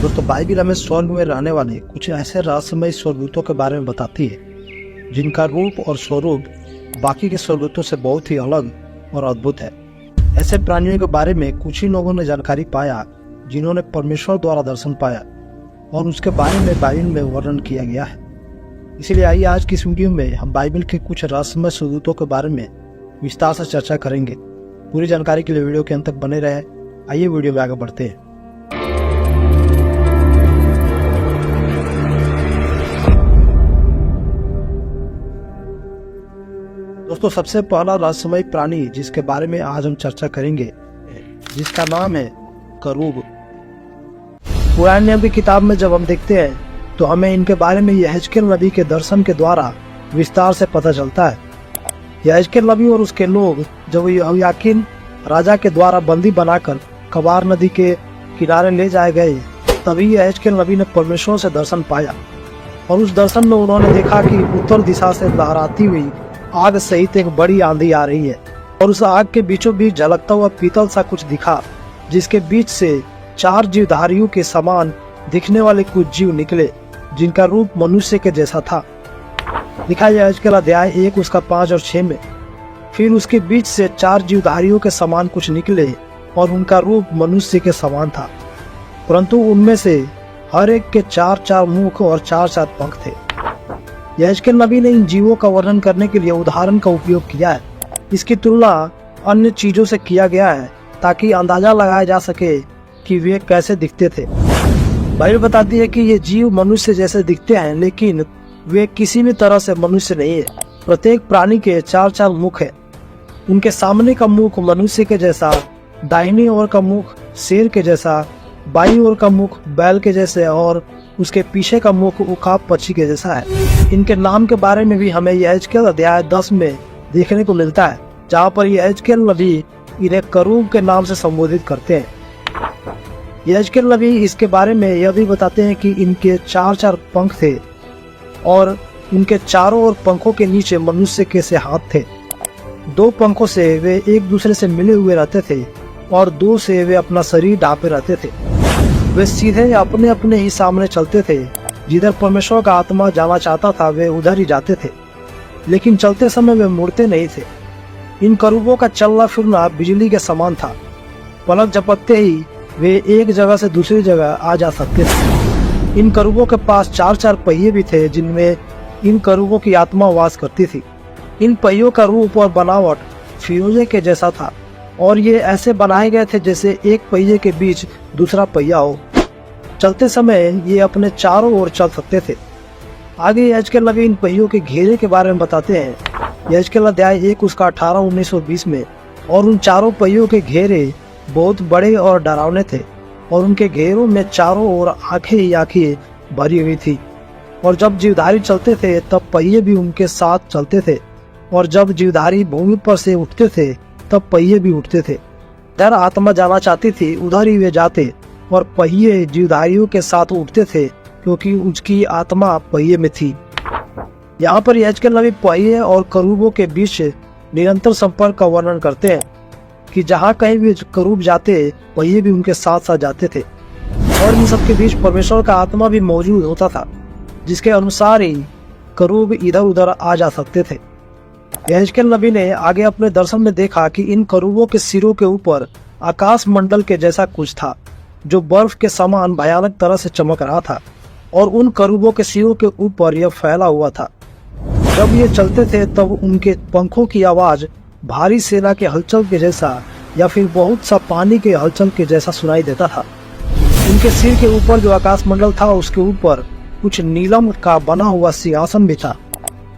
दोस्तों बाइबिल हमें स्वर्ग में रहने वाले कुछ ऐसे रहस्यमय स्वर्गदूतों के बारे में बताती है जिनका रूप और स्वरूप बाकी के स्वर्गदूतों से बहुत ही अलग और अद्भुत है। ऐसे प्राणियों के बारे में कुछ ही लोगों ने जानकारी पाया जिन्होंने परमेश्वर द्वारा दर्शन पाया और उसके बारे में बाइबिल में वर्णन किया गया है। इसलिए आइए आज की इस वीडियो में हम बाइबिल के कुछ रहस्यमय स्वर्गदूतों के बारे में विस्तार से चर्चा करेंगे। पूरी जानकारी के लिए वीडियो के अंत तक बने रहे। आइए वीडियो में आगे बढ़ते हैं। दोस्तों सबसे पहला रहस्यमय प्राणी जिसके बारे में आज हम चर्चा करेंगे जिसका नाम है करूब। पुराने नियम की किताब में जब हम देखते हैं तो हमें इनके बारे में यहेजकेल नबी के दर्शन के द्वारा विस्तार से पता चलता है। यहेजकेल नबी और उसके लोग जब यहोयाकीन राजा के द्वारा बंदी बनाकर कबार नदी के किनारे ले जाए गए तभी यहेजकेल नबी ने परमेश्वर से दर्शन पाया और उस दर्शन में उन्होंने देखा कि उत्तर दिशा से लहराती हुई आग सहित एक बड़ी आंधी आ रही है और उस आग के बीचों बीच झलकता हुआ पीतल सा कुछ दिखा जिसके बीच से 4 जीवधारियों के समान दिखने वाले कुछ जीव निकले जिनका रूप मनुष्य के जैसा था। लिखा है यहेजकेल अध्याय 1 उसका 5 और 6 में, फिर उसके बीच से 4 जीवधारियों के समान कुछ निकले और उनका रूप मनुष्य के समान था, परंतु उनमें से हर एक के 4-4 मुख और 4-4 पंख थे। यहेजकेल नबी ने इन जीवों का वर्णन करने के लिए उदाहरण का उपयोग किया है। इसकी तुलना अन्य चीजों से किया गया है ताकि अंदाजा लगाया जा सके कि वे कैसे दिखते थे। बाइबल बताती है कि ये जीव मनुष्य जैसे दिखते हैं लेकिन वे किसी भी तरह से मनुष्य नहीं है। प्रत्येक प्राणी के 4-4 मुख है। उनके सामने का मुख मनुष्य के जैसा, दाहिनी ओर का मुख शेर के जैसा, बाईं ओर का मुख बैल के जैसे और उसके पीछे का मुख उकाब पक्षी के जैसा है। इनके नाम के बारे में भी हमें यहेजकेल अध्याय 10 में देखने को मिलता है जहाँ पर यहेजकेल नबी इन्हें करूब के नाम से संबोधित करते हैं। यहेजकेल नबी इसके बारे में यह भी बताते हैं कि इनके 4-4 पंख थे और उनके चारों ओर पंखों के नीचे मनुष्य के से हाथ थे। 2 पंखों से वे एक दूसरे से मिले हुए रहते थे और 2 से वे अपना शरीर ढांपे रहते थे। वे सीधे अपने अपने ही सामने चलते थे। जिधर परमेश्वर का आत्मा जाना चाहता था वे उधर ही जाते थे, लेकिन चलते समय वे मुड़ते नहीं थे। इन करूबों का चलना फिरना बिजली के समान था। पलक झपकते ही वे एक जगह से दूसरी जगह आ जा सकते थे। इन करूबों के पास 4-4 पहिए भी थे जिनमें इन करूबों की आत्मा वास करती थी। इन पहियों का रूप और बनावट फिरोजे के जैसा था और ये ऐसे बनाए गए थे जैसे एक पहिए के बीच दूसरा पहिया हो। चलते समय ये अपने चारों ओर चल सकते थे। आगे यहेजकेल नबी इन पहियों के घेरे के बारे में बताते हैं। यहेजकेल अध्याय 1 उसका 18, 19 और 20 में, और उन चारों पहियों के घेरे बहुत बड़े और डरावने थे और उनके घेरों में चारों ओर आंखें ही आंखें भरी हुई थी। और जब जीवधारी चलते थे तब पहिए भी उनके साथ चलते थे और जब जीवधारी भूमि पर से उठते थे तब पहिए भी उठते थे। जहाँ आत्मा जाना चाहती थी उधर ही वे जाते और पहिए जीवधारियों के साथ उठते थे क्योंकि उसकी आत्मा पहिए में थी। यहाँ पर यहेजकेल नबी पहिए और करूबों के बीच निरंतर संपर्क का वर्णन करते हैं कि जहाँ कहीं भी करूब जाते पहिए भी उनके साथ साथ जाते थे और इन सब के बीच परमेश्वर का आत्मा भी मौजूद होता था जिसके अनुसार ही करूब इधर उधर आ जा सकते थे। यहेजकेल नबी ने आगे अपने दर्शन में देखा कि इन करूबों के सिरों के ऊपर आकाश मंडल के जैसा कुछ था जो बर्फ के समान भयानक तरह से चमक रहा था और उन करूबों के सिरों के ऊपर यह फैला हुआ था। जब ये चलते थे तब उनके पंखों की आवाज भारी सेना के हलचल के जैसा या फिर बहुत सा पानी के हलचल के जैसा सुनाई देता था। उनके सिर के ऊपर जो आकाश मंडल था उसके ऊपर कुछ नीलम का बना हुआ सिंहासन भी था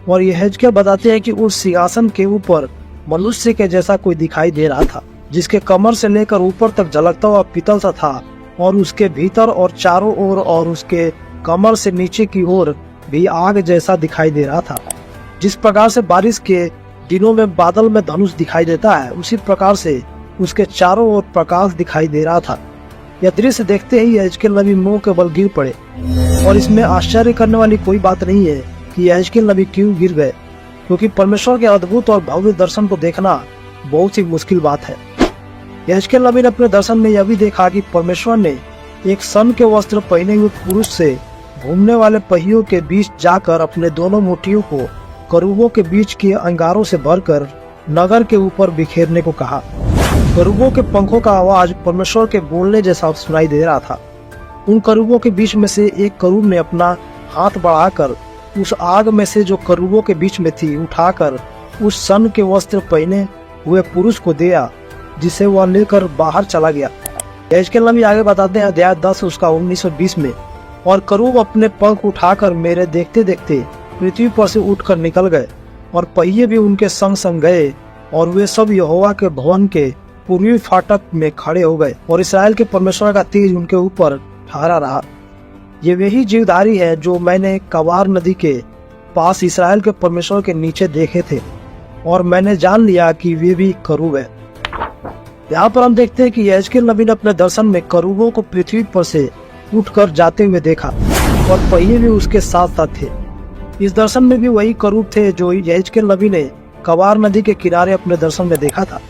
और यहेजकेल बताते हैं कि उस सिंहासन के ऊपर मनुष्य के जैसा कोई दिखाई दे रहा था जिसके कमर से लेकर ऊपर तक झलकता हुआ पीतल सा था और उसके भीतर और चारों ओर और उसके कमर से नीचे की ओर भी आग जैसा दिखाई दे रहा था। जिस प्रकार से बारिश के दिनों में बादल में धनुष दिखाई देता है उसी प्रकार से उसके चारों ओर प्रकाश दिखाई दे रहा था। यह दृश्य देखते ही यहेजकेल नबी मुंह के बल गिर पड़े और इसमें आश्चर्य करने वाली कोई बात नहीं है कि यहेजकेल नबी क्यों गिर गए, क्योंकि परमेश्वर के अद्भुत और भव्य दर्शन को देखना बहुत ही मुश्किल बात है। यहेजकेल नबी ने अपने दर्शन में यह भी देखा कि परमेश्वर ने एक सन के वस्त्र पहने हुए पुरुष से घूमने वाले पहियों के बीच जाकर अपने दोनों मुट्ठियों को करूबों के बीच के अंगारों से भरकर नगर के ऊपर बिखेरने को कहा। करूबों के पंखों का आवाज परमेश्वर के बोलने जैसा सुनाई दे रहा था। उन करूबों के बीच में से एक करूब ने अपना हाथ बढ़ाकर उस आग में से जो करूबों के बीच में थी उठाकर उस सन के वस्त्र पहने हुए पुरुष को दिया, जिसे वह लेकर बाहर चला गया। यहेजकेल नबी आगे बताते हैं अध्याय 10 उसका 19 और 20 में, और करूब अपने पंख उठाकर मेरे देखते देखते पृथ्वी पर से उठकर निकल गए और पहिए भी उनके संग संग गए, और वे सब यहोवा के भवन के पूर्वी फाटक में खड़े हो गए, और इस्राएल के परमेश्वर का तेज उनके ऊपर ठहरा रहा। ये वही जीवधारी है जो मैंने कवार नदी के पास इस्राएल के परमेश्वर के नीचे देखे थे, और मैंने जान लिया कि वे भी करूब है। यहाँ पर हम देखते हैं कि यहेजकेल नबी ने अपने दर्शन में करूबों को पृथ्वी पर से उठकर जाते हुए देखा, और पहिए भी उसके साथ साथ थे। इस दर्शन में भी वही करूब थे जो यहेजकेल नबी ने कवार नदी के किनारे अपने दर्शन में देखा था।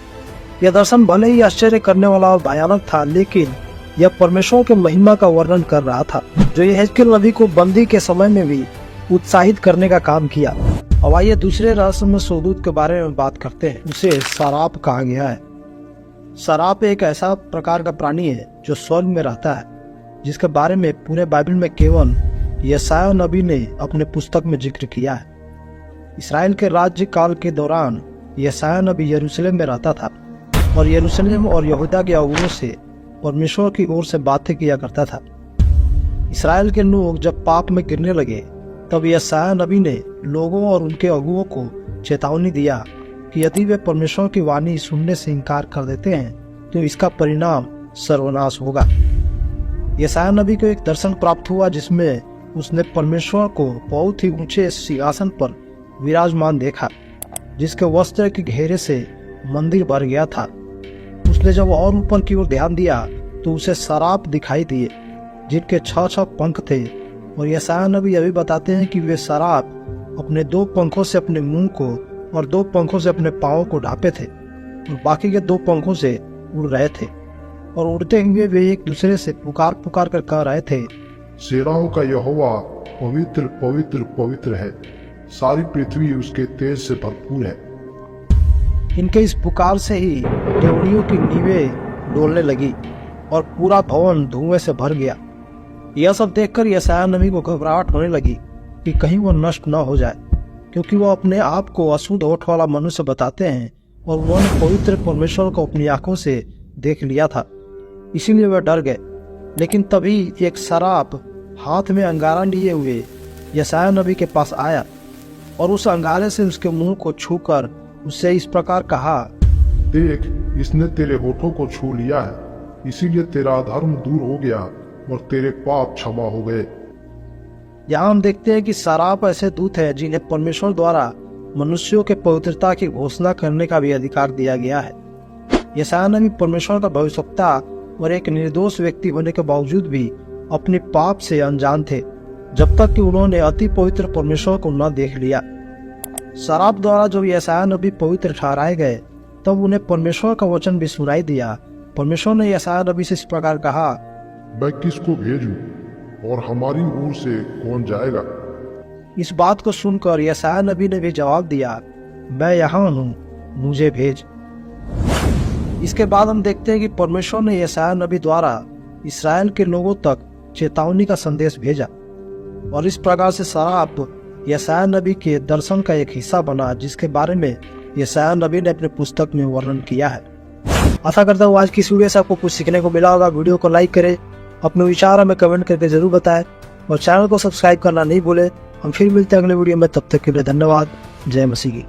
यह दर्शन भले ही आश्चर्य करने वाला और भयानक था, लेकिन यह परमेश्वर के महिमा का वर्णन कर रहा था, जो यहेजकेल नबी को बंदी के समय में भी उत्साहित करने का काम किया। अब आइए दूसरे रहस्यमय स्वर्गदूत के बारे में बात करते हैं। उसे सराप कहा गया है। सराप एक ऐसा प्रकार का प्राणी है जो स्वर्ग में रहता है, जिसके बारे में पूरे बाइबल में केवल यशायाह नबी ने अपने पुस्तक में जिक्र किया है। इस्राएल के राज्य काल के दौरान यशायाह नबी यरूशलेम में रहता था, और यरूशलेम और यहूदा के अगुओं से परमेश्वर की ओर से बातें किया करता था। इस्राएल के लोग जब पाप में गिरने लगे, तब यशायाह नबी ने लोगों और उनके अगुओं को चेतावनी दिया कि यदि वे परमेश्वर की वाणी सुनने से इनकार कर देते हैं तो इसका परिणाम सर्वनाश होगा। यशायाह नबी को एक दर्शन प्राप्त हुआ, जिसमें उसने परमेश्वर को बहुत ही ऊंचे सिंहासन पर विराजमान देखा, जिसके वस्त्र के घेरे से मंदिर भर गया था। उसने जब और ऊपर की ओर ध्यान दिया तो उसे सराप दिखाई दिए, जिनके 6 पंख थे, और यशायाह नबी अभी बताते हैं कि वे सराप अपने 2 पंखों से अपने मुंह को और 2 पंखों से अपने पाँव को ढांपे थे, और बाकी के 2 पंखों से उड़ रहे थे, और उड़ते हुए वे एक दूसरे से पुकार पुकार कर कह रहे थे, सेनाओं का यहोवा पवित्र पवित्र पवित्र है, सारी पृथ्वी उसके तेज से भरपूर है। इनके इस पुकार से ही डेवड़ियों की नींवें डोलने लगी और पूरा भवन धुएं से भर गया। यह सब देखकर यशायाह नबी को घबराहट होने लगी कि कहीं वो नष्ट न हो जाए, क्योंकि वो अपने आप को अशुद्ध होठ वाला मनुष्य बताते हैं, और उन्होंने पवित्र परमेश्वर को अपनी आंखों से देख लिया था, इसीलिए वे डर गए। लेकिन तभी एक सराप हाथ में अंगारा लिए हुए यशायाह नबी के पास आया, और उस अंगारे से उसके मुंह को छूकर उससे इस प्रकार कहा, देख, इसने तेरे होठों को छू लिया है, इसीलिए तेरा अधर्म दूर हो गया और तेरे पाप क्षमा हो गए। यहाँ हम देखते हैं कि सराप ऐसे दूत है जिन्हें परमेश्वर द्वारा मनुष्यों के पवित्रता की घोषणा करने का भी अधिकार दिया गया है। यशायाह नबी परमेश्वर का भविष्यवक्ता और एक निर्दोष व्यक्ति होने के बावजूद भी अपने पाप से अनजान थे, जब तक कि उन्होंने अति पवित्र परमेश्वर को न देख लिया। सराप द्वारा जब यशायाह नबी पवित्र ठहराए गए, तब उन्हें परमेश्वर का वचन भी सुनाई दिया। परमेश्वर ने यशायाह नबी से इस प्रकार कहा, मैं किसको भेजूं और हमारी ओर से कौन जाएगा? इस बात को सुनकर यशायाह नबी ने भी जवाब दिया, मैं यहाँ हूँ, मुझे भेज। इसके बाद हम देखते हैं कि परमेश्वर ने यशायाह नबी द्वारा इस्राएल के लोगों तक चेतावनी का संदेश भेजा, और इस प्रकार से सराप यशायाह नबी के दर्शन का एक हिस्सा बना, जिसके बारे में यशायाह नबी ने अपने पुस्तक में वर्णन किया है। आशा करता हूँ आज की वीडियो से आपको कुछ सीखने को मिला होगा। वीडियो को लाइक करें, अपने विचार हमें कमेंट करके जरूर बताएं, और चैनल को सब्सक्राइब करना नहीं भूलें। हम फिर मिलते हैं अगले वीडियो में, तब तक के लिए धन्यवाद। जय मसीह की।